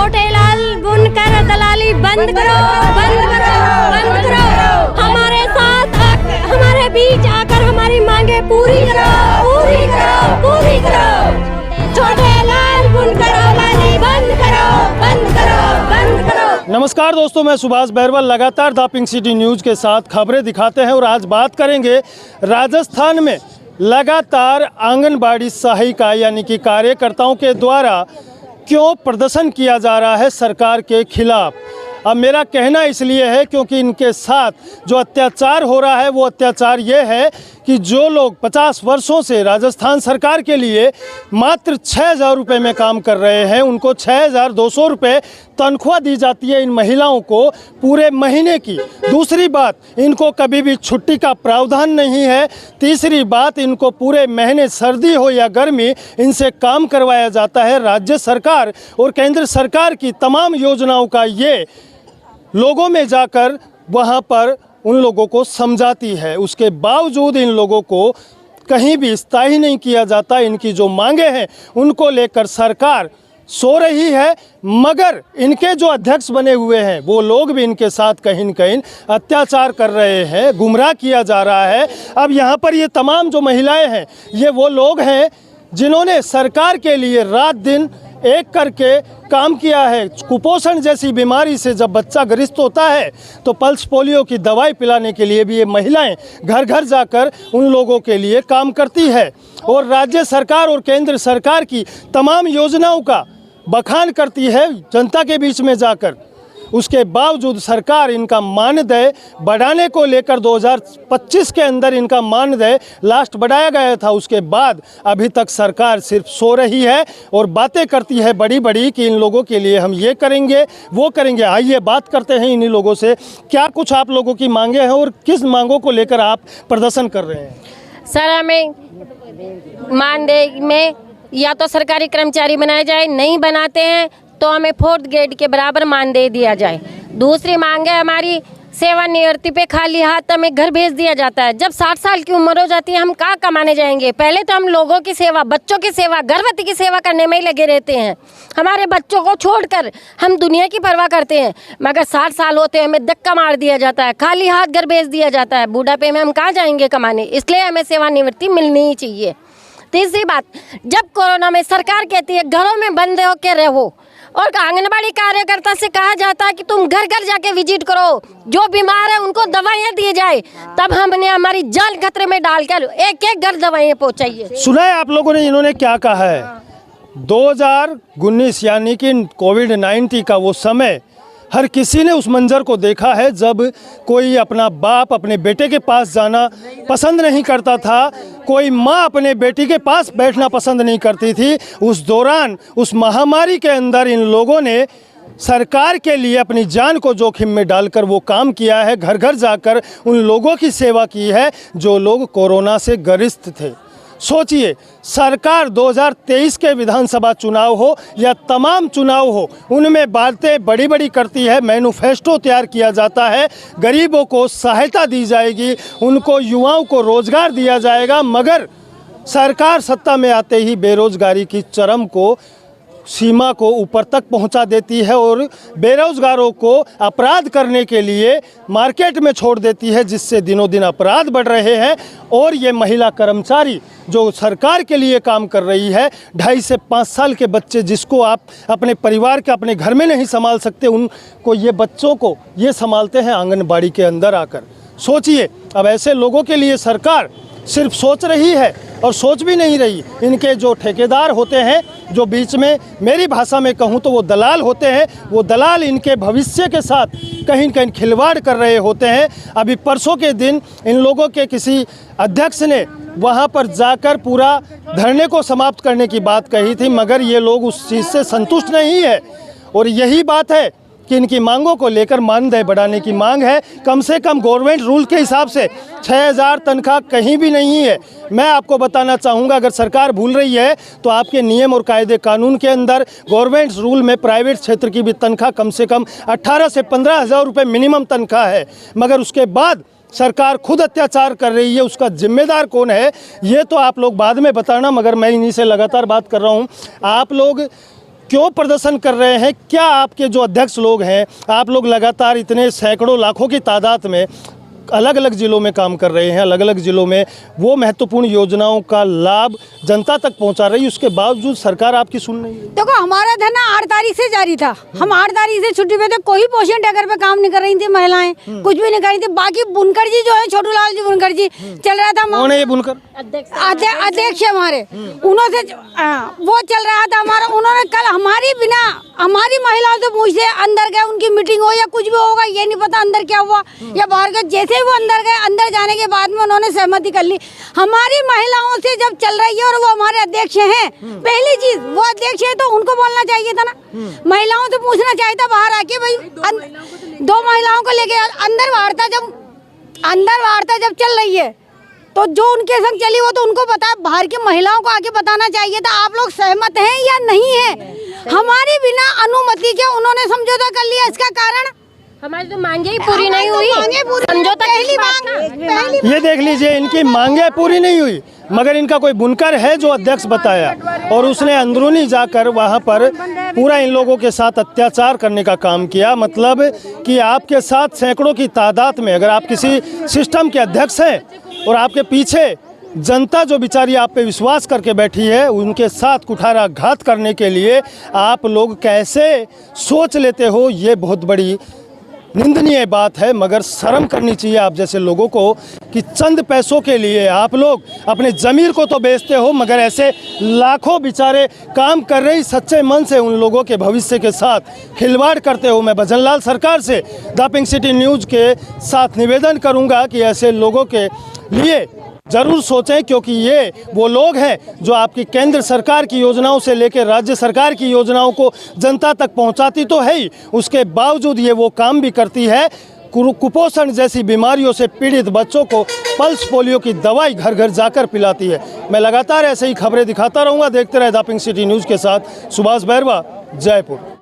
छोटे लाल बुनकर दलाली बंद करो, बंद करो, बंद करो। हमारे साथ हमारे बीच आकर हमारी मांगे पूरी करो, पूरी करो, पूरी करो। छोटे लाल बुनकर दलाली बंद करो, बंद करो, बंद करो। नमस्कार दोस्तों, मैं सुभाष बैरवल लगातार द पिंक सिटी न्यूज़ के साथ खबरें दिखाते हैं और आज बात करेंगे राजस्थान में लगातार आंगनबाड़ी सहायिका यानी कि कार्यकर्ताओं के द्वारा क्यों प्रदर्शन किया जा रहा है सरकार के खिलाफ। अब मेरा कहना इसलिए है क्योंकि इनके साथ जो अत्याचार हो रहा है वो अत्याचार ये है कि जो लोग 50 वर्षों से राजस्थान सरकार के लिए मात्र 6,000 रुपये में काम कर रहे हैं, उनको 6,200 रुपये तनख्वाह दी जाती है इन महिलाओं को पूरे महीने की। दूसरी बात, इनको कभी भी छुट्टी का प्रावधान नहीं है। तीसरी बात, इनको पूरे महीने सर्दी हो या गर्मी इनसे काम करवाया जाता है। राज्य सरकार और केंद्र सरकार की तमाम योजनाओं का ये लोगों में जाकर वहाँ पर उन लोगों को समझाती है। उसके बावजूद इन लोगों को कहीं भी स्थायी नहीं किया जाता। इनकी जो मांगे हैं उनको लेकर सरकार सो रही है, मगर इनके जो अध्यक्ष बने हुए हैं वो लोग भी इनके साथ कहीं न कहीं अत्याचार कर रहे हैं, गुमराह किया जा रहा है। अब यहाँ पर ये तमाम जो महिलाएं हैं ये वो लोग हैं जिन्होंने सरकार के लिए रात दिन एक करके काम किया है। कुपोषण जैसी बीमारी से जब बच्चा ग्रस्त होता है तो पल्स पोलियो की दवाई पिलाने के लिए भी ये महिलाएं घर घर जाकर उन लोगों के लिए काम करती है और राज्य सरकार और केंद्र सरकार की तमाम योजनाओं का बखान करती है जनता के बीच में जाकर। उसके बावजूद सरकार इनका मानदेय बढ़ाने को लेकर 2025 के अंदर इनका मानदेय लास्ट बढ़ाया गया था, उसके बाद अभी तक सरकार सिर्फ सो रही है और बातें करती है बड़ी बड़ी कि इन लोगों के लिए हम ये करेंगे वो करेंगे। आइए बात करते हैं इन्हीं लोगों से, क्या कुछ आप लोगों की मांगे हैं और किस मांगों को लेकर आप प्रदर्शन कर रहे हैं। सर, हमें मानदेय में या तो सरकारी कर्मचारी बनाए जाए, नहीं बनाते हैं तो हमें 4th ग्रेड के बराबर मानदेय दिया जाए। दूसरी मांग है हमारी सेवानिवृत्ति पे खाली हाथ हमें घर भेज दिया जाता है। जब 60 साल की उम्र हो जाती है हम कहाँ कमाने जाएंगे। पहले तो हम लोगों की सेवा, बच्चों की सेवा, गर्भवती की सेवा करने में ही लगे रहते हैं। हमारे बच्चों को छोड़कर हम दुनिया की परवाह करते हैं, मगर 60 साल होते हैं हमें धक्का मार दिया जाता है, खाली हाथ घर भेज दिया जाता है। बूढ़ापे में हम कहाँ जाएंगे कमाने, इसलिए हमें सेवानिवृत्ति मिलनी ही चाहिए। तीसरी बात, जब कोरोना में सरकार कहती है घरों में बंद होकर रहो और आंगनबाड़ी कार्यकर्ता से कहा जाता है कि तुम घर घर जाके विजिट करो, जो बीमार है उनको दवाइयाँ दी जाए, तब हमने हमारी जान खतरे में डालकर एक एक घर दवाइयाँ पहुँचाई। सुना है आप लोगों ने इन्होंने क्या कहा है। 2019 यानी कि कोविड-19 का वो समय, हर किसी ने उस मंजर को देखा है जब कोई अपना बाप अपने बेटे के पास जाना पसंद नहीं करता था, कोई माँ अपने बेटी के पास बैठना पसंद नहीं करती थी। उस दौरान उस महामारी के अंदर इन लोगों ने सरकार के लिए अपनी जान को जोखिम में डालकर वो काम किया है, घर घर जाकर उन लोगों की सेवा की है जो लोग कोरोना से ग्रस्त थे। सोचिए, सरकार 2023 के विधानसभा चुनाव हो या तमाम चुनाव हो, उनमें बातें बड़ी बड़ी करती है, मैनिफेस्टो तैयार किया जाता है, गरीबों को सहायता दी जाएगी, उनको युवाओं को रोजगार दिया जाएगा, मगर सरकार सत्ता में आते ही बेरोजगारी की चरम को सीमा को ऊपर तक पहुंचा देती है और बेरोजगारों को अपराध करने के लिए मार्केट में छोड़ देती है, जिससे दिनों दिन अपराध बढ़ रहे हैं। और ये महिला कर्मचारी जो सरकार के लिए काम कर रही है, 2.5 से 5 साल के बच्चे जिसको आप अपने परिवार के अपने घर में नहीं संभाल सकते, उनको ये बच्चों को ये संभालते हैं आंगनबाड़ी के अंदर आकर। सोचिए, अब ऐसे लोगों के लिए सरकार सिर्फ सोच रही है और सोच भी नहीं रही। इनके जो ठेकेदार होते हैं, जो बीच में मेरी भाषा में कहूँ तो वो दलाल होते हैं, वो दलाल इनके भविष्य के साथ कहीं न कहीं खिलवाड़ कर रहे होते हैं। अभी परसों के दिन इन लोगों के किसी अध्यक्ष ने वहाँ पर जाकर पूरा धरने को समाप्त करने की बात कही थी, मगर ये लोग उस चीज़ से संतुष्ट नहीं है और यही बात है कि इनकी मांगों को लेकर मानदेय बढ़ाने की मांग है। कम से कम गवर्नमेंट रूल के हिसाब से 6,000 तनख्वाह कहीं भी नहीं है। मैं आपको बताना चाहूँगा, अगर सरकार भूल रही है तो आपके नियम और कायदे कानून के अंदर गवर्नमेंट रूल में प्राइवेट क्षेत्र की भी तनख्वाह कम से कम 18 से 15,000 रुपये मिनिमम तनख्वाह है, मगर उसके बाद सरकार खुद अत्याचार कर रही है। उसका जिम्मेदार कौन है ये तो आप लोग बाद में बताना, मगर मैं इन्हीं से लगातार बात कर रहा हूँ। आप लोग क्यों प्रदर्शन कर रहे हैं? क्या आपके जो अध्यक्ष लोग हैं, आप लोग लगातार इतने सैकड़ों लाखों की तादाद में अलग अलग ज़िलों में काम कर रहे हैं, अलग अलग ज़िलों में वो महत्वपूर्ण योजनाओं का लाभ जनता तक पहुंचा रही है, उसके बावजूद सरकार आपकी सुन नहीं रही। देखो हमारा धरना 8 तारीख से जारी था। हम 8 तारीख से छुट्टी पे थे, कोई पोषण टैगर पे काम नहीं कर रही थी महिलाएं, कुछ भी नहीं कर रही थी। बाकी बुनकर जी जो है, छोटू लाल जी बुनकर जी चल रहा था। कौन है ये बुनकर? अध्यक्ष हमारे, उन्होंने वो चल रहा था हमारा। उन्होंने कल हमारी बिना हमारी महिलाओं से पूछते अंदर गए, उनकी मीटिंग हो या कुछ भी होगा, ये नहीं पता अंदर क्या हुआ या बाहर गए। जैसे वो अंदर गए, अंदर जाने के बाद में उन्होंने सहमति कर ली हमारी महिलाओं से जब चल रही है। और वो हमारे अध्यक्ष हैं, पहली चीज वो अध्यक्ष है तो उनको बोलना चाहिए था ना, महिलाओं से पूछना चाहिए था बाहर आके। भाई 2 महिलाओं को लेके अंदर वार्ता जब चल रही है तो जो उनके संग चली वो तो उनको पता, बाहर की महिलाओं को आके बताना चाहिए था आप लोग सहमत हैं या नहीं है। हमारी बिना अनुमति के उन्होंने समझौता कर लिया। इसका कारण हमारी तो मांगे ही पूरी नहीं हुई। समझौता पहली मांग ये देख लीजिए, इनकी मांगे पूरी नहीं हुई, मगर इनका कोई बुनकर है जो अध्यक्ष बताया, और उसने अंदरूनी जाकर वहाँ पर पूरा इन लोगों के साथ अत्याचार करने का काम किया। मतलब कि आपके साथ सैकड़ों की तादाद में अगर आप किसी सिस्टम के अध्यक्ष हैं और आपके पीछे जनता जो बेचारी आप पे विश्वास करके बैठी है, उनके साथ कुठाराघात करने के लिए आप लोग कैसे सोच लेते हो, ये बहुत बड़ी निंदनीय बात है। मगर शर्म करनी चाहिए आप जैसे लोगों को कि चंद पैसों के लिए आप लोग अपने ज़मीर को तो बेचते हो, मगर ऐसे लाखों बेचारे काम कर रही सच्चे मन से उन लोगों के भविष्य के साथ खिलवाड़ करते हो। मैं भजनलाल सरकार से द पिंक सिटी न्यूज़ के साथ निवेदन करूंगा कि ऐसे लोगों के लिए ज़रूर सोचें, क्योंकि ये वो लोग हैं जो आपकी केंद्र सरकार की योजनाओं से लेकर राज्य सरकार की योजनाओं को जनता तक पहुंचाती तो है ही, उसके बावजूद ये वो काम भी करती है। कुपोषण जैसी बीमारियों से पीड़ित बच्चों को पल्स पोलियो की दवाई घर घर जाकर पिलाती है। मैं लगातार ऐसे ही खबरें दिखाता रहूँगा। देखते रहे द पिंक सिटी न्यूज़ के साथ सुभाष बैरवा, जयपुर।